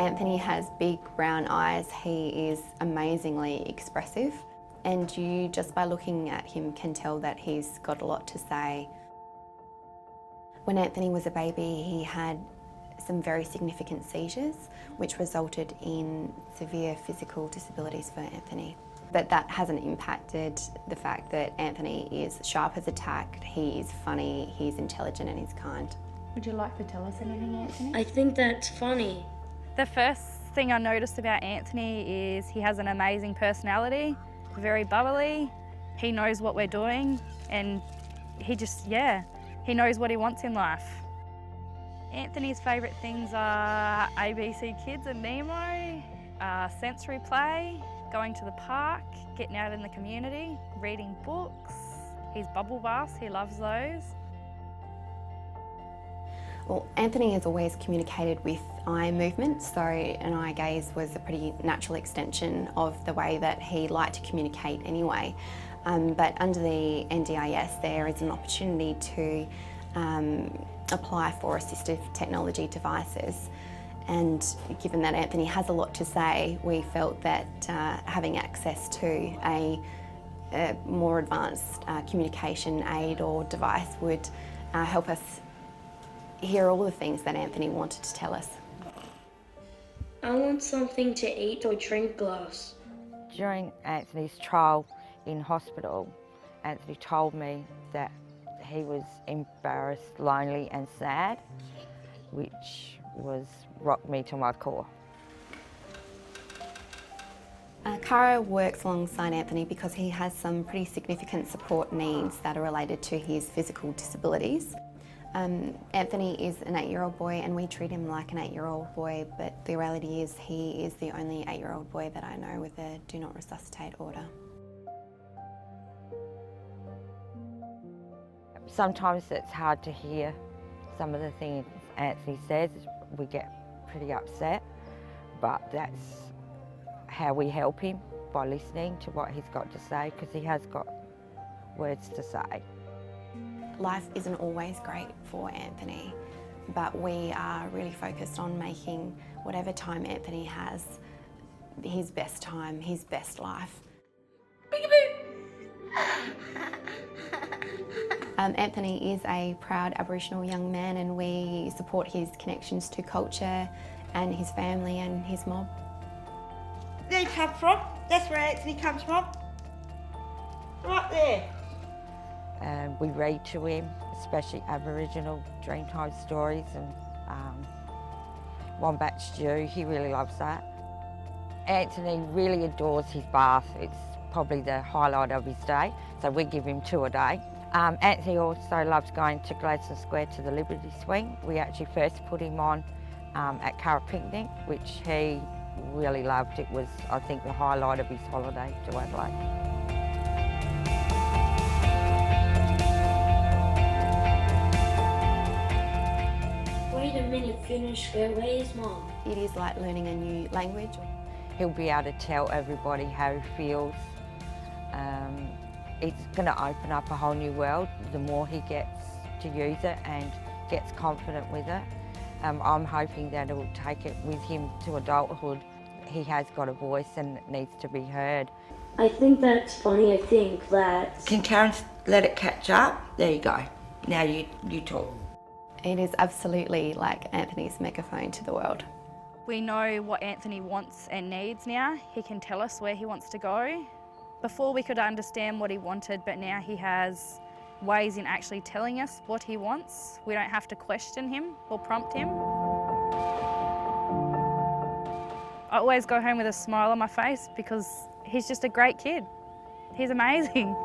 Anthony has big brown eyes. He is amazingly expressive, and you just by looking at him can tell that he's got a lot to say. When Anthony was a baby, he had some very significant seizures, which resulted in severe physical disabilities for Anthony. But that hasn't impacted the fact that Anthony is sharp as a tack, he is funny, he's intelligent and he's kind. Would you like to tell us anything, Anthony? I think that's funny. The first thing I noticed about Anthony is he has an amazing personality, very bubbly, he knows what we're doing, and he knows what he wants in life. Anthony's favourite things are ABC Kids and Nemo, sensory play, going to the park, getting out in the community, reading books. He's bubble baths, he loves those. Well, Anthony has always communicated with eye movement, so an eye gaze was a pretty natural extension of the way that he liked to communicate anyway. But under the NDIS there is an opportunity to apply for assistive technology devices, and given that Anthony has a lot to say, we felt that having access to a more advanced communication aid or device would help us hear all the things that Anthony wanted to tell us. I want something to eat or drink glass. During Anthony's trial in hospital, Anthony told me that he was embarrassed, lonely and sad, which rocked me to my core. Cara works alongside Anthony because he has some pretty significant support needs that are related to his physical disabilities. Anthony is an 8-year-old boy and we treat him like an 8-year-old boy, but the reality is he is the only 8-year-old boy that I know with a do not resuscitate order. Sometimes it's hard to hear some of the things Anthony says. We get pretty upset, but that's how we help him, by listening to what he's got to say, because he has got words to say. Life isn't always great for Anthony, but we are really focused on making whatever time Anthony has his best time, his best life. Anthony is a proud Aboriginal young man and we support his connections to culture and his family and his mob. They come from, that's where Anthony comes from. Right there. We read to him, especially Aboriginal Dreamtime stories and Wombat Stew. He really loves that. Anthony really adores his bath. It's probably the highlight of his day, so we give him 2 a day. Anthony also loves going to Gladstone Square to the Liberty Swing. We actually first put him on at Cara Picnic, which he really loved. It was, I think, the highlight of his holiday to Adelaide. Wait a minute, finish go. Where's Mom? It is like learning a new language. He'll be able to tell everybody how he feels. It's going to open up a whole new world the more he gets to use it and gets confident with it. I'm hoping that it will take it with him to adulthood. He has got a voice and it needs to be heard. I think that's funny. I think that... Can Karen let it catch up? There you go. Now you talk. It is absolutely like Anthony's megaphone to the world. We know what Anthony wants and needs now. He can tell us where he wants to go. Before we could understand what he wanted, but now he has ways in actually telling us what he wants. We don't have to question him or prompt him. I always go home with a smile on my face because he's just a great kid. He's amazing.